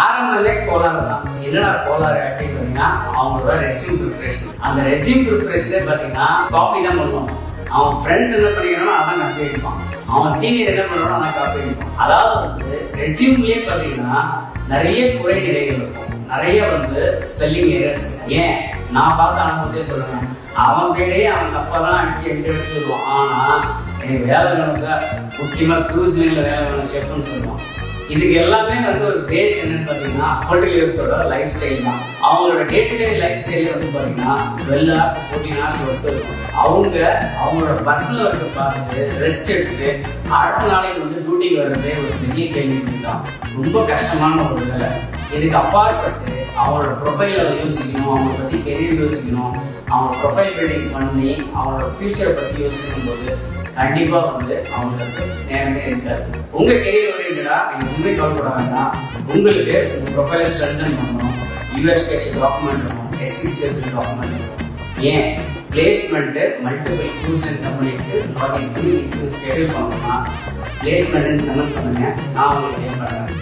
ஆரம்பமே கோளாறு தான். என்னடா கோளாறு அப்படின்னு பார்த்தீங்கன்னா அவங்களோட ரெஸ்யூம் ப்ரிப்பரேஷன். அந்த ரெஸ்யூம் ப்ரிப்பரேஷனே பார்த்தீங்கன்னா காப்பி தான் பண்ணுவாங்க. அவன் ஃப்ரெண்ட்ஸ் என்ன பண்ணிக்கிறானோ அதான் காப்பி அடிப்பான், அவன் சீனியர் என்ன பண்ணுறானோ அதான் காப்பி அடிப்பான். அதாவது வந்து ரெஸ்யூம்லேயே பார்த்தீங்கன்னா நிறைய குறை நிலைகள் இருக்கும், நிறைய வந்து ஸ்பெல்லிங் எரர்ஸ். ஏன் நான் பார்த்த அனுபவத்தையே சொல்லுவேன், அவன் பேரே அவன் தப்பாதான் அடிச்சு எந்த இடத்துல வருவான். ஆனால் எனக்கு வேலை வேணும் சார், முக்கியமாக க்ரூஸ் லைனில் வேலை வேணும் ஷெஃப்னு சொல்லுவான். இதுக்கு எல்லாமே வந்து ஒரு பேஸ் என்னன்னு பார்த்தீங்கன்னா ஹோட்டலியர்ஸோட லைஃப் ஸ்டைல் தான். அவங்களோட டே டு டே லைஃப் ஸ்டைலே வந்து பார்த்தீங்கன்னா 12 hours 14 hours ஒர்க் இருக்கும். அவங்களோட பர்சனல் ஒர்க்கை பார்த்துட்டு ரெஸ்ட் எடுத்துட்டு அடுத்த நாளைக்கு வந்து டியூட்டிக்கு வர்றதே ஒரு பெரிய கேள்வி தான். ரொம்ப கஷ்டமான ஒரு வேலை. இதுக்கு அப்பாற்பட்டு அவங்களோட ப்ரொஃபைலை யோசிக்கணும், அவங்கள பற்றி கெரியர் யோசிக்கணும், அவங்க ப்ரொஃபைல் பில்டிங் பண்ணி அவங்களோட ஃபியூச்சரை பற்றி யோசிக்கும் போது கண்டிப்பாக வந்து அவங்களுக்கு நேரமே இருக்காது. உங்கள் கெரியர் ஓரியன்டா நீங்கள் உண்மை கவலைப்பட வேண்டாம். உங்களுக்கு உங்கள் ப்ரொஃபைலை ஸ்ட்ரென்தன் பண்ணணும், யூஎஸ்பிஎஸ் டாக்குமெண்ட் இருக்கணும், எஸ்டிசிஎல் டாக்குமெண்ட் இருக்கணும். ஏன் பிளேஸ்மெண்ட்டு மல்டிபிள் க்ரூஸ் லைன் கம்பெனிஸ்க்கு லாகின் பண்ணி ஷெட்யூல் பண்ணணும்னா பிளேஸ்மெண்ட்டுன்னு கமெண்ட் பண்ணுங்கள், நான் உங்களுக்கு ஹெல்ப் பண்ணுறேன்.